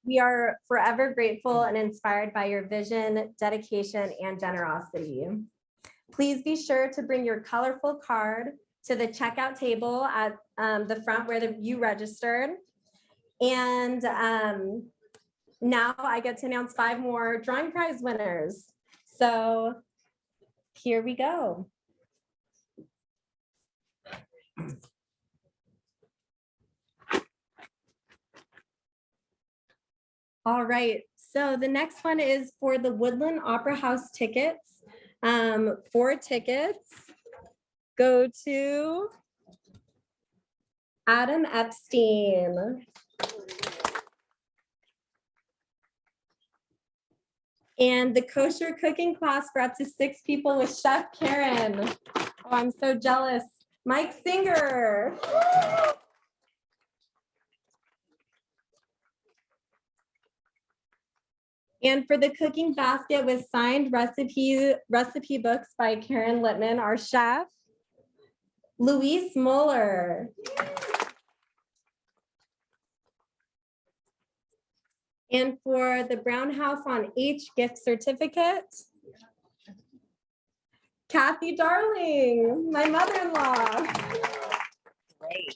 We are forever grateful and inspired by your vision, dedication, and generosity. Please be sure to bring your colorful card to the checkout table at the front where you registered. And now I get to announce 5 more drawing prize winners. So here we go. All right, so the next one is for the Woodland Opera House tickets. 4 tickets go to Adam Epstein. And the kosher cooking class for up to 6 people with Chef Karen. Oh, I'm so jealous. Mike Singer. And for the cooking basket with signed recipe books by Karen Littman, our chef, Luis Mueller. And for the Brown House on H gift certificate, Kathy Darling, my mother-in-law. Great.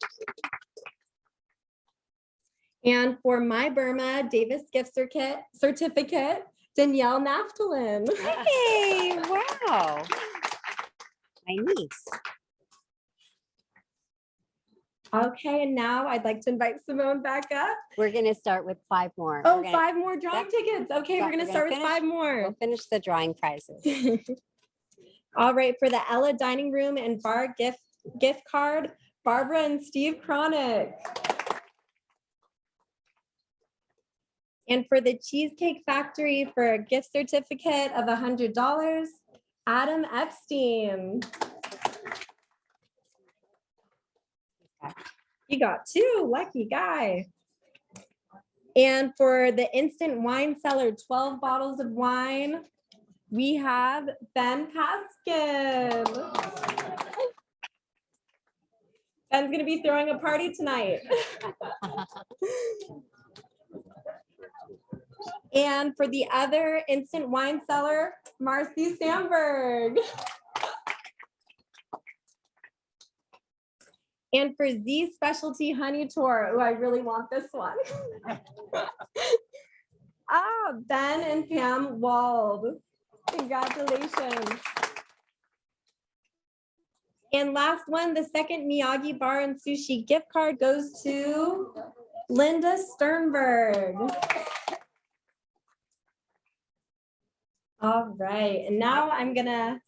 And for My Burma Davis gift certificate, Danielle Naftalin. Hey, wow. My niece. Okay, and now I'd like to invite Simone back up. We're going to start with 5 more. Oh, We're gonna- 5 more drawing tickets. Okay, Yeah, we're gonna we're start gonna with 5 We'll more. finish the drawing prizes. All right, for the Ella Dining Room and Bar gift card, Barbara and Steve Cronick. And for the Cheesecake Factory for a gift certificate of $100, Adam Epstein. You got 2, lucky guy. And for the Instant Wine Cellar, 12 bottles of wine, we have Ben Paskin. Ben's gonna be throwing a party tonight. And for the other Instant Wine Cellar, Marcy Sandberg. And for Z Specialty Honey Tour, oh, I really want this one. Ben and Pam Wald. Congratulations. And last one, the second Miyagi Bar and Sushi gift card goes to Linda Sternberg. All right, and now I'm gonna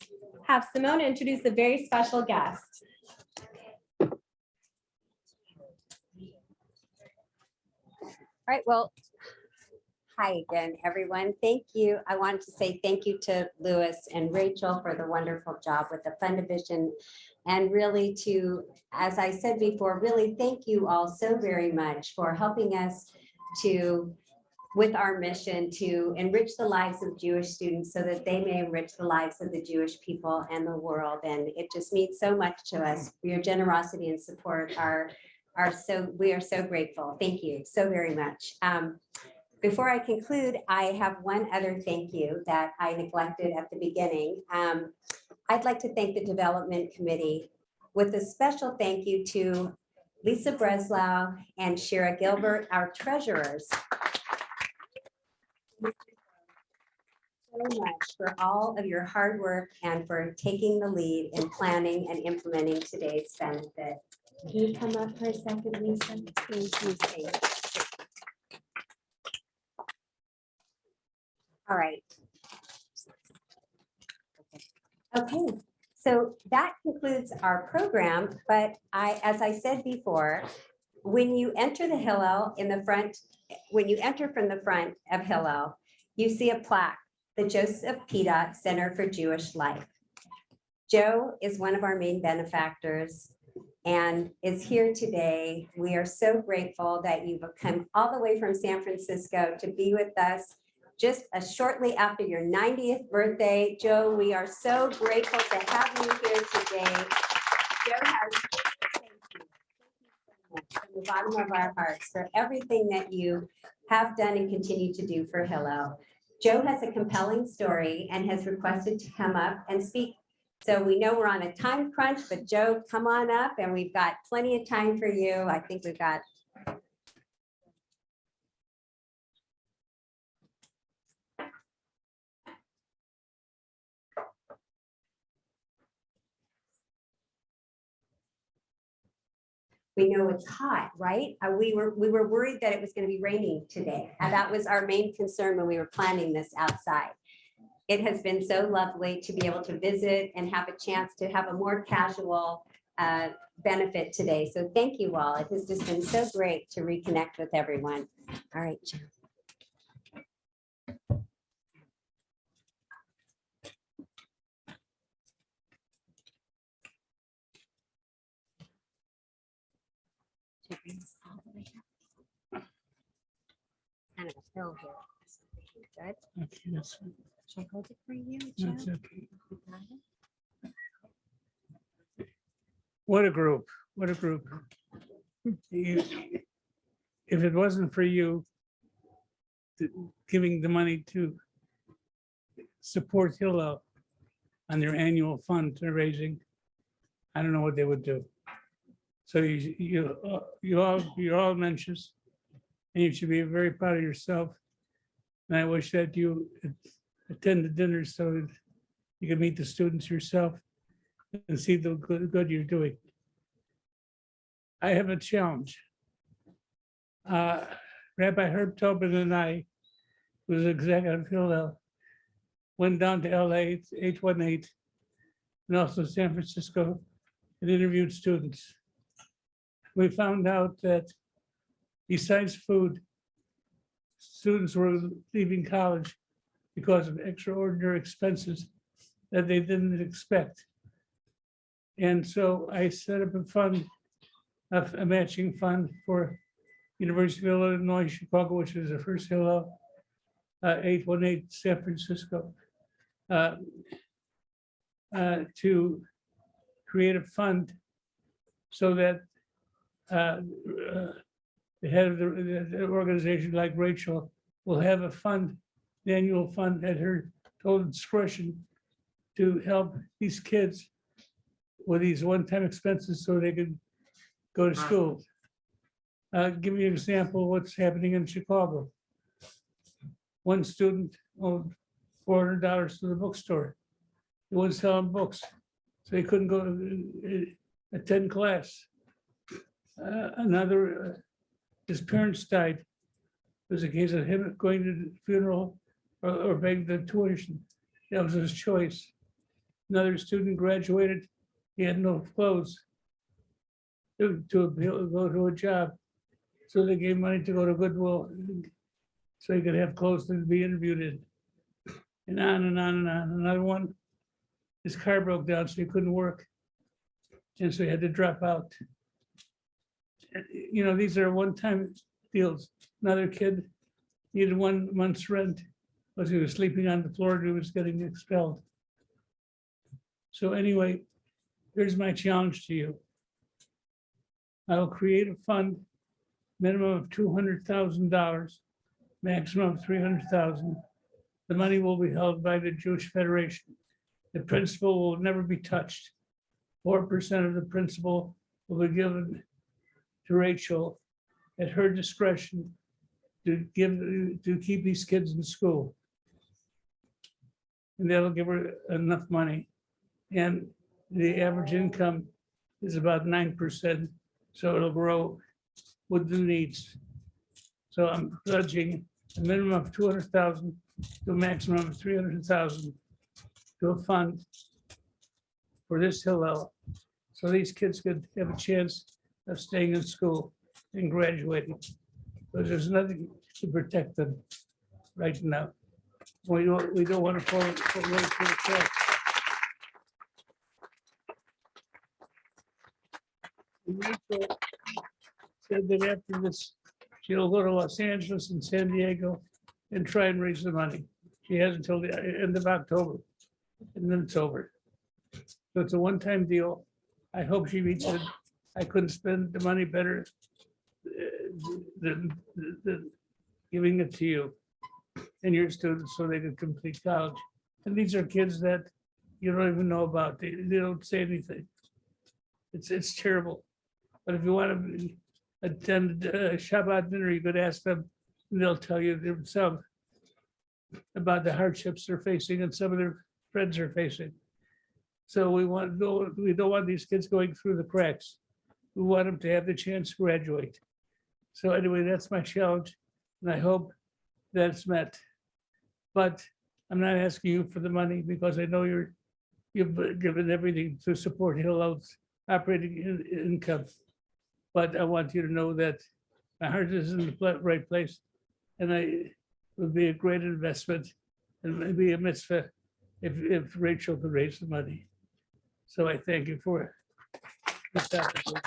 have Simone introduce a very special guest. All right, well, hi again, everyone. Thank you. I wanted to say thank you to Lewis and Rachel for the wonderful job with the Fund Division. And really to, as I said before, really thank you all so very much for helping us with our mission to enrich the lives of Jewish students so that they may enrich the lives of the Jewish people and the world. And it just means so much to us. Your generosity and support we are so grateful. Thank you so very much. Before I conclude, I have one other thank you that I neglected at the beginning. I'd like to thank the Development Committee with a special thank you to Lisa Breslau and Shira Gilbert, our treasurers. So much for all of your hard work and for taking the lead in planning and implementing today's benefit. Can you come up for a second, Lisa? Thank you. Kate. All right. Okay, So that concludes our program, but as I said before, when you enter the Hillel in the front, when you enter from the front of Hillel, you see a plaque, the Joseph Pedock Center for Jewish Life. Joe is one of our main benefactors and is here today. We are so grateful that you've come all the way from San Francisco to be with us just shortly after your 90th birthday. Joe, we are so grateful to have you here today. Joe has, thank you so much from the bottom of our hearts for everything that you have done and continue to do for Hillel. Joe has a compelling story and has requested to come up and speak. So we know we're on a time crunch, but Joe, come on up and we've got plenty of time for you. I think we've got we know it's hot, right? We were worried that it was going to be raining today. And that was our main concern when we were planning this outside. It has been so lovely to be able to visit and have a chance to have a more casual benefit today. So thank you all. It has just been so great to reconnect with everyone. All right, Joe. Kind of a hill here. Good. Okay, that's fine. Should I hold it for you, Joe? That's okay. You got it? What a group, what a group. You- If it wasn't for you giving the money to support Hillel on their annual fund they're raising, I don't know what they would do. So you're all mentions, and you should be very proud of yourself. And I wish that you attend the dinner so that you can meet the students yourself and see the good you're doing. I have a challenge. Rabbi Herb Tobin and I, who's executive Hillel, went down to LA, 818, and also San Francisco, and interviewed students. We found out that besides food, students were leaving college because of extraordinary expenses that they didn't expect. And so I set up a fund, a matching fund for University of Illinois, Chicago, which is the first Hillel, 818 San Francisco, to create a fund so that the head of the organization, like Rachel, will have a fund, the annual fund at her total discretion to help these kids with these one-time expenses so they can go to school. Give you an example of what's happening in Chicago. One student owed $400 to the bookstore. He wasn't selling books, so he couldn't go to attend class. Another, his parents died. It was a case of him going to the funeral or paying the tuition. That was his choice. Another student graduated. He had no clothes to go to a job. So they gave money to go to Goodwill so he could have clothes to be interviewed in. And on and on and on. Another one, his car broke down, so he couldn't work. And so he had to drop out. You know, these are one-time deals. Another kid needed 1 month's rent because he was sleeping on the floor and he was getting expelled. So anyway, here's my challenge to you. I'll create a fund, minimum of $200,000, maximum of $300,000. The money will be held by the Jewish Federation. The principal will never be touched. 4% of the principal will be given to Rachel at her discretion to keep these kids in school. And that'll give her enough money. And the average income is about 9%, so it'll grow with the needs. So I'm pledging a minimum of 200,000 to a maximum of 300,000 to a fund for this Hillel, so these kids could have a chance of staying in school and graduating. But there's nothing to protect them right now. We don't want to fall right through the cracks. Rachel said that after this, she'll go to Los Angeles and San Diego and try and raise the money. She has until the end of October, and then it's over. So it's a one-time deal. I hope she meets it. I couldn't spend the money better than giving it to you and your students so they could complete college. And these are kids that you don't even know about. They don't say anything. It's terrible. But if you want to attend a Shabbat dinner, you could ask them, and they'll tell you themselves about the hardships they're facing and some of their friends are facing. So we don't want these kids going through the cracks. We want them to have the chance to graduate. So anyway, that's my challenge, and I hope that's met. But I'm not asking you for the money because I know you've given everything to support Hillel's operating income. But I want you to know that my heart is in the right place, and it would be a great investment, and maybe a mitzvah if Rachel could raise the money. So I thank you for this opportunity.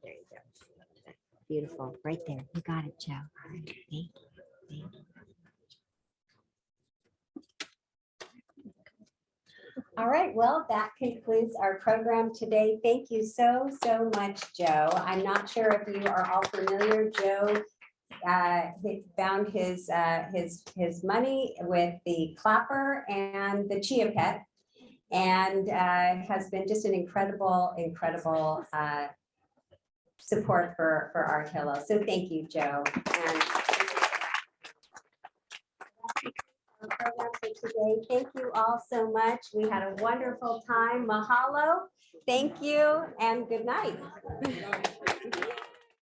There you go. Beautiful, right there. You got it, Joe. All right, thank you. Thank you. All right, well, that concludes our program today. Thank you so much, Joe. I'm not sure if you are all familiar. Joe he found his money with the clapper and the chia pet, and has been just an incredible support for our Hillel. So thank you, Joe. And our program for today. Thank you all so much. We had a wonderful time. Mahalo. Thank you and good night.